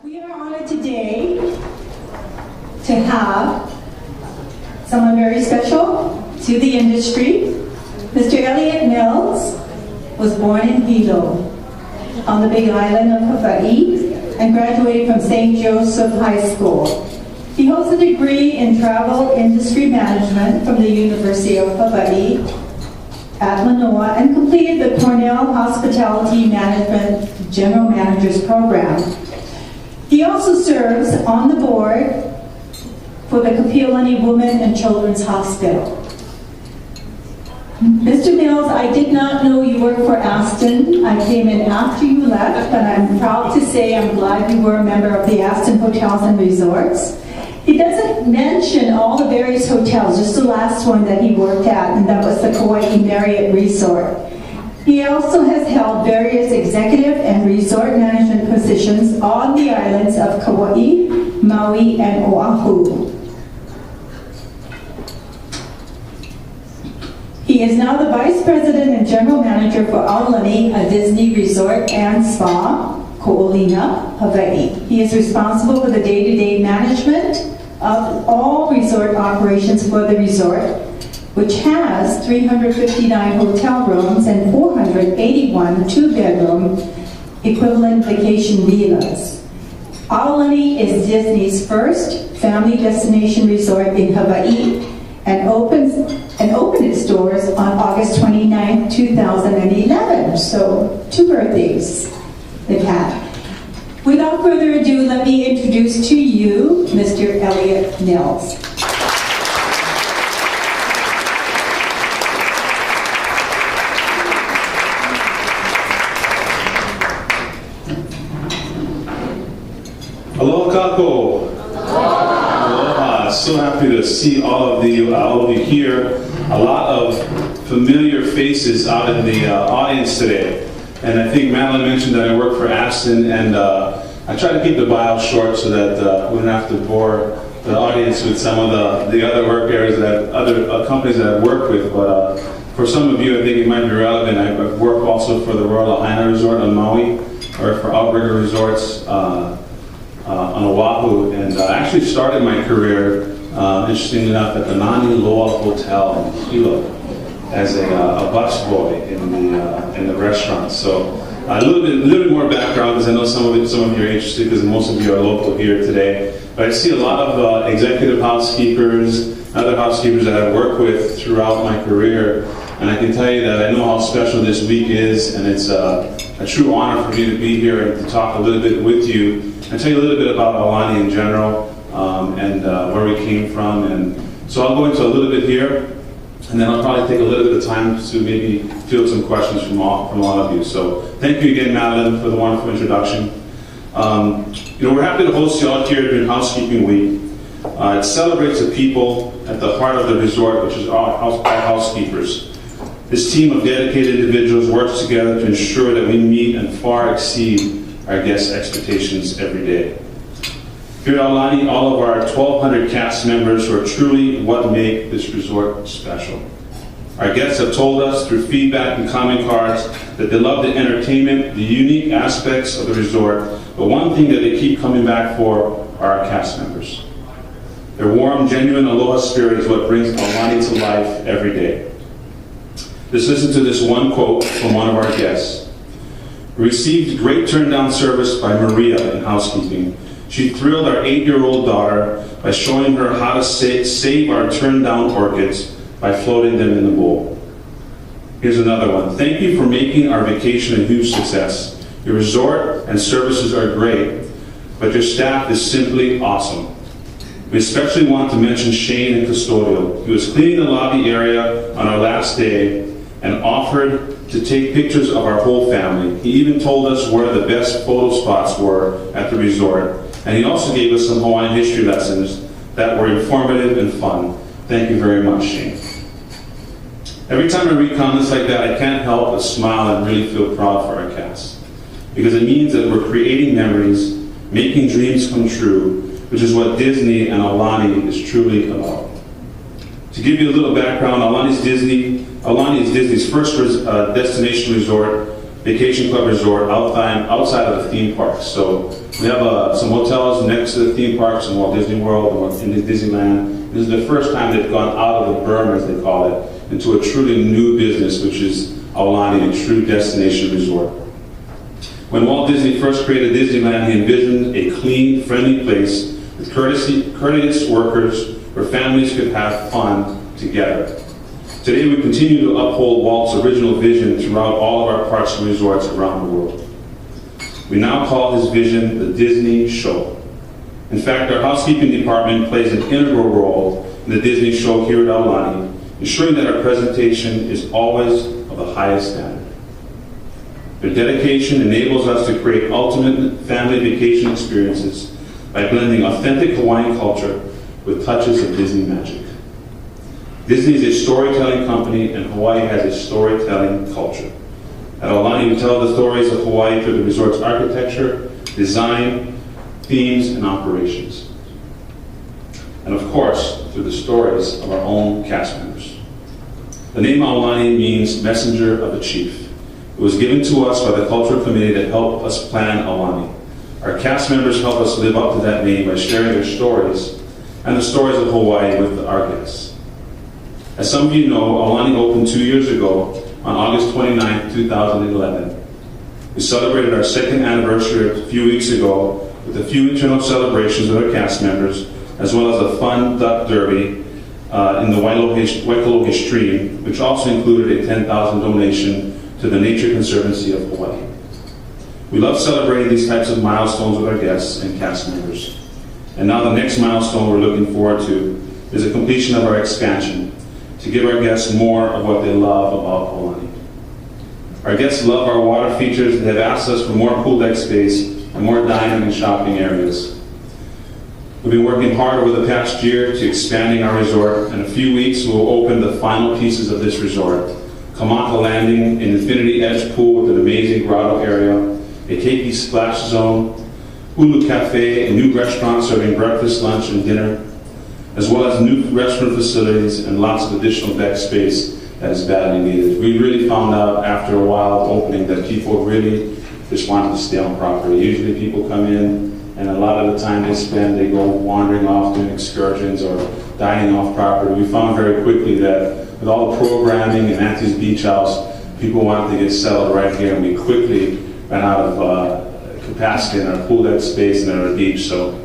We are honored today to have someone very special to the industry. Mr. Elliot Mills was born in Hilo on the Big Island of Hawaii and graduated from St. Joseph High School. He holds a degree in travel industry management from the University of Hawaii at Manoa and completed the Cornell Hospitality Management General Manager's Program. He also serves on the board for the Aulani Women and Children's Hospital. Mr. Mills, I did not know you worked for Aston. I came in after you left, but I'm proud to say I'm glad you were a member of the Aston Hotels and Resorts. He doesn't mention all the various hotels, just the last one that he worked at, and that was the Kauai Marriott Resort. He also has held various executive and resort management positions on the islands of Kauai, Maui, and Oahu. He is now the Vice President and General Manager for Aulani, a Disney resort and spa, Ko'olina, Hawaii. He is responsible for the day-to-day management of all resort operations for the resort, which has 359 hotel rooms and 481 two-bedroom equivalent vacation villas. Aulani is Disney's first family destination resort in Hawaii and opened its doors on August 29, 2011. So 2 birthdays they've had. Without further ado, let me introduce to you Mr. Elliot Mills. Aloha kako. Aloha. So happy to see all of you here. A lot of familiar faces out in the audience today. And I think Madeline mentioned that I work for Aston, and I try to keep the bio short so that we don't have to bore the audience with some of the other work areas that other companies that I've worked with. But for some of you, I think it might be relevant. I've worked also for the Royal Lahaina Resort on Maui, or for Outrigger Resorts on Oahu, and I actually started my career, interestingly enough, at the Nani Loa Hotel in Hilo as a busboy in the restaurant. So a little bit more background, because I know some of you are interested, because most of you are local here today. But I see a lot of executive housekeepers, other housekeepers that I've worked with throughout my career, and I can tell you that I know how special this week is, and it's a true honor for me to be here and to talk a little bit with you and tell you a little bit about Aulani in general, and where we came from. And so I'll go into a little bit here, and then I'll probably take a little bit of time to maybe field some questions from all of you. So thank you again, Madeline, for the wonderful introduction. We're happy to host you all here during Housekeeping Week. It celebrates the people at the heart of the resort, which is our housekeepers. This team of dedicated individuals works together to ensure that we meet and far exceed our guests' expectations every day. Here at Aulani, all of our 1,200 cast members who are truly what make this resort special. Our guests have told us through feedback and comment cards that they love the entertainment, the unique aspects of the resort, but one thing that they keep coming back for are our cast members. Their warm, genuine aloha spirit is what brings Aulani to life every day. Let's listen to this one quote from one of our guests. We received great turn-down service by Maria in housekeeping. She thrilled our 8-year-old daughter by showing her how to save our turned-down orchids by floating them in the bowl. Here's another one. Thank you for making our vacation a huge success. Your resort and services are great, but your staff is simply awesome. We especially want to mention Shane in custodial. He was cleaning the lobby area on our last day and offered to take pictures of our whole family. He even told us where the best photo spots were at the resort. And he also gave us some Hawaiian history lessons that were informative and fun. Thank you very much, Shane. Every time I read comments like that, I can't help but smile and really feel proud for our cast. Because it means that we're creating memories, making dreams come true, which is what Disney and Aulani is truly about. To give you a little background, Aulani is Disney's first destination resort vacation club resort outside of the theme parks. So we have some hotels next to the theme parks in Walt Disney World and in Disneyland. This is the first time they've gone out of the berm, as they call it, into a truly new business, which is Aulani, a true destination resort. When Walt Disney first created Disneyland, he envisioned a clean, friendly place with courteous workers where families could have fun together. Today we continue to uphold Walt's original vision throughout all of our parks and resorts around the world. We now call his vision the Disney Show. In fact, our housekeeping department plays an integral role in the Disney Show here at Aulani, ensuring that our presentation is always of the highest standard. Their dedication enables us to create ultimate family vacation experiences by blending authentic Hawaiian culture with touches of Disney magic. Disney is a storytelling company, and Hawaii has a storytelling culture. At Aulani, we tell the stories of Hawaii through the resort's architecture, design, themes, and operations. And of course, through the stories of our own cast members. The name Aulani means messenger of the chief. It was given to us by the cultural committee that helped us plan Aulani. Our cast members help us live up to that name by sharing their stories and the stories of Hawaii with our guests. As some of you know, Aulani opened 2 years ago on August 29, 2011. We celebrated our second anniversary a few weeks ago with a few internal celebrations with our cast members, as well as a fun duck derby in the Waikolohe stream, which also included a $10,000 donation to the Nature Conservancy of Hawaii. We love celebrating these types of milestones with our guests and cast members. And now the next milestone we're looking forward to is the completion of our expansion to give our guests more of what they love about Aulani. Our guests love our water features and have asked us for more pool deck space and more dining and shopping areas. We've been working hard over the past year to expanding our resort. In a few weeks, we'll open the final pieces of this resort. Kamaka Landing, an infinity edge pool with an amazing grotto area, a keiki splash zone, Hulu Cafe, a new restaurant serving breakfast, lunch, and dinner, as well as new restaurant facilities and lots of additional deck space that is badly needed. We really found out after a while of opening that people really just wanted to stay on property. Usually people come in and a lot of the time they go wandering off doing excursions or dining off property. We found very quickly that with all the programming and Auntie's Beach House, people wanted to get settled right here, and we quickly ran out of capacity in our pool deck space and at our beach. So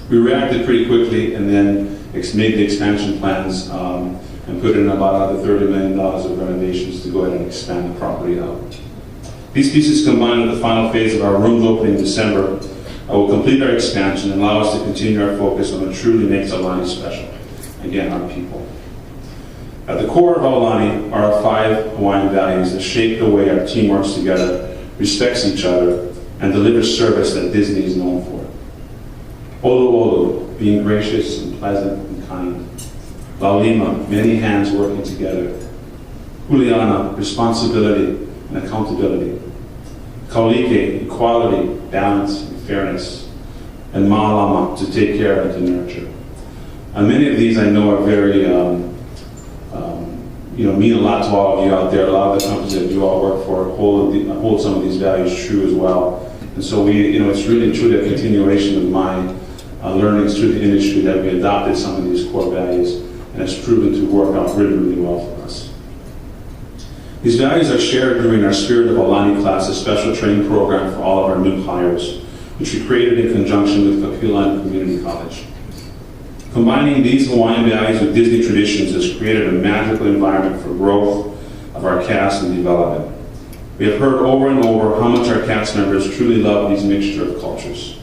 we reacted pretty quickly and then made the expansion plans and put in about another $30 million of renovations to go ahead and expand the property out. These pieces combined with the final phase of our rooms opening in December will complete our expansion and allow us to continue our focus on what truly makes Aulani special. Again, our people. At the core of Aulani are our 5 Hawaiian values that shape the way our team works together, respects each other, and delivers service that Disney is known for. Olu Olu, being gracious and pleasant and kind. Laulima, many hands working together. Juliana, responsibility and accountability. Kaulike, equality, balance, and fairness. And Ma'alama, to take care and to nurture. And many of these I know are very mean a lot to all of you out there. A lot of the companies that you all work for hold some of these values true as well. And so it's really truly a continuation of my learnings through the industry that we adopted some of these core values, and it's proven to work out really, really well for us. These values are shared during our Spirit of Aulani class, a special training program for all of our new hires, which we created in conjunction with Kapi'olani Community College. Combining these Hawaiian values with Disney traditions has created a magical environment for growth of our cast and development. We have heard over and over how much our cast members truly love these mixture of cultures.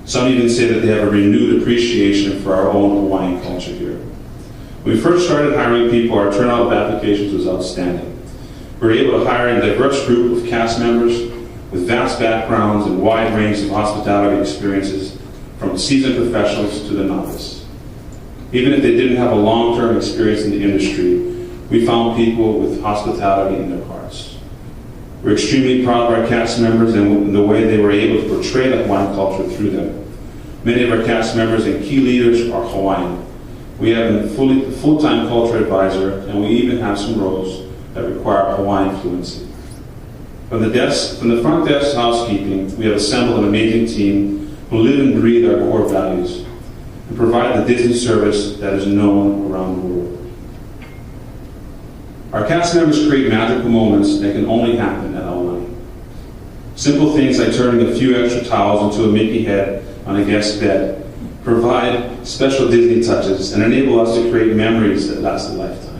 Some even say that they have a renewed appreciation for our own Hawaiian culture here. When we first started hiring people, our turnout of applications was outstanding. We were able to hire a diverse group of cast members with vast backgrounds and wide range of hospitality experiences, from seasoned professionals to the novice. Even if they didn't have a long-term experience in the industry, we found people with hospitality in their hearts. We're extremely proud of our cast members and the way they were able to portray the Hawaiian culture through them. Many of our cast members and key leaders are Hawaiian. We have a full-time culture advisor, and we even have some roles that require Hawaiian fluency. From the front desk to housekeeping, we have assembled an amazing team who live and breathe our core values and provide the Disney service that is known around the world. Our cast members create magical moments that can only happen at Aulani. Simple things like turning a few extra towels into a Mickey head on a guest bed provide special Disney touches and enable us to create memories that last a lifetime.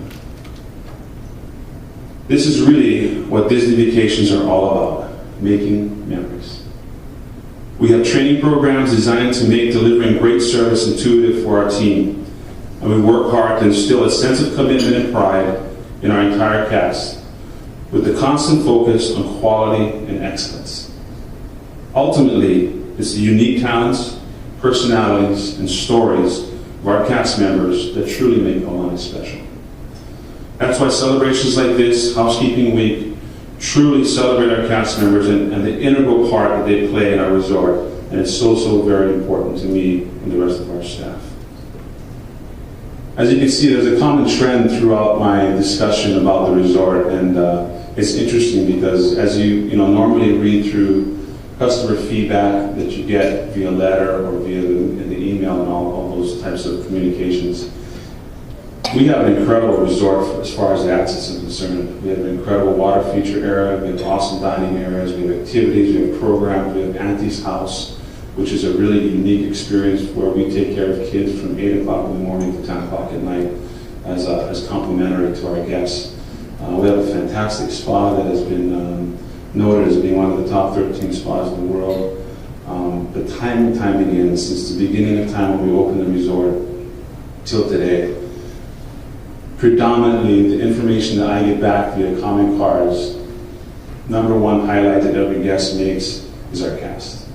This is really what Disney vacations are all about, making memories. We have training programs designed to make delivering great service intuitive for our team, and we work hard to instill a sense of commitment and pride in our entire cast, with the constant focus on quality and excellence. Ultimately, it's the unique talents, personalities, and stories of our cast members that truly make Aulani special. That's why celebrations like this, Housekeeping Week, truly celebrate our cast members and the integral part that they play in our resort, and it's so very important to me and the rest of our staff. As you can see, there's a common trend throughout my discussion about the resort, and it's interesting because as you normally read through customer feedback that you get via letter or via the email and all those types of communications, we have an incredible resort as far as access is concerned. We have an incredible water feature area, we have awesome dining areas, we have activities, we have programs, we have Auntie's House, which is a really unique experience where we take care of kids from 8 o'clock in the morning to 10 o'clock at night as complimentary to our guests. We have a fantastic spa that has been noted as being one of the top 13 spas in the world. But time and time again, since the beginning of time when we opened the resort till today, predominantly the information that I get back via comment cards, number one highlight that every guest makes is our cast.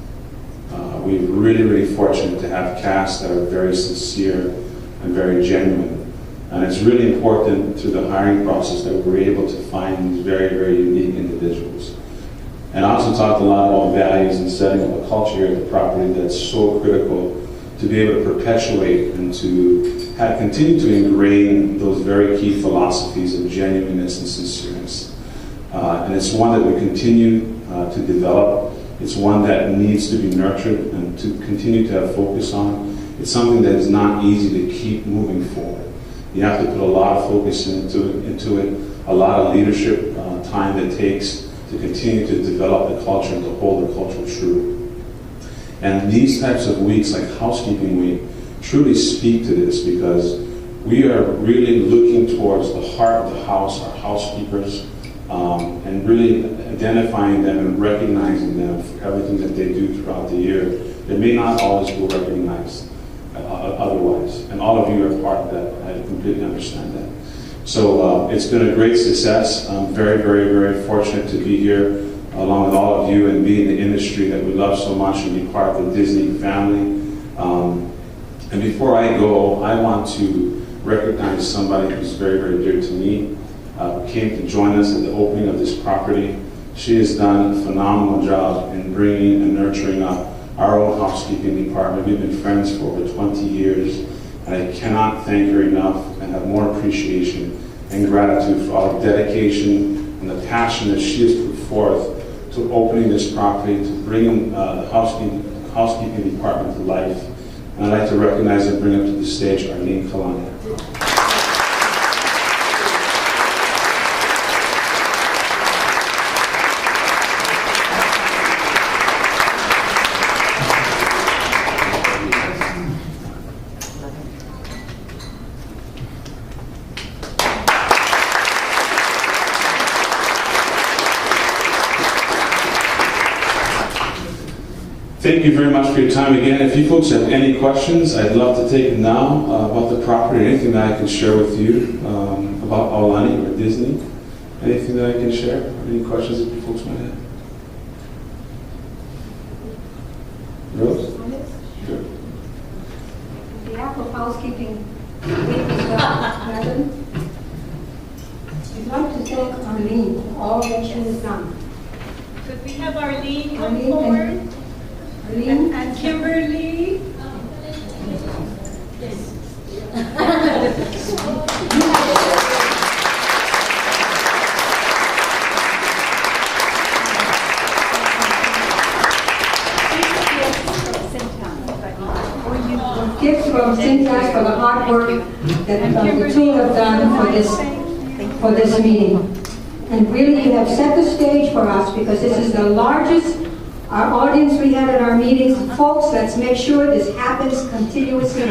We're really fortunate to have casts that are very sincere and very genuine. And it's really important through the hiring process that we're able to find these very unique individuals. And I also talked a lot about values and setting up a culture here at the property that's so critical to be able to perpetuate and to continue to ingrain those very key philosophies of genuineness and sincereness. And it's one that we continue to develop. It's one that needs to be nurtured and to continue to have focus on. It's something that is not easy to keep moving forward. You have to put a lot of focus into it, a lot of leadership time that takes to continue to develop the culture and to hold the culture true. And these types of weeks, like Housekeeping Week, truly speak to this because we are really looking towards the heart of the house, our housekeepers, and really identifying them and recognizing them for everything that they do throughout the year that may not always go recognized otherwise. And all of you are part of that. I completely understand that. So it's been a great success. I'm very fortunate to be here along with all of you and be in the industry that we love so much and be part of the Disney family. And before I go, I want to recognize somebody who's very dear to me, who came to join us at the opening of this property. She has done a phenomenal job in bringing and nurturing up our own housekeeping department. We've been friends for over 20 years, and I cannot thank her enough and have more appreciation and gratitude for all the dedication and the passion that she has put forth to opening this property, to bringing the housekeeping department to life. And I'd like to recognize and bring up to the stage Aulani. Thank you very much for your time again. If you folks have any questions, I'd love to take them now about the property, anything that I can share with you about Aulani or Disney. Anything that I can share? Any questions that you folks might have? Rose? Sure. On behalf of Housekeeping Week as well, Madam, we'd like to thank Arlene for all that she has done. Could we have Arlene come forward? And Kimberly. Yes. Gifts from Syntax for the hard work that the two have done for this meeting. And really, you have set the stage for us because this is the largest audience we had at our meetings. Folks, let's make sure this happens continuously.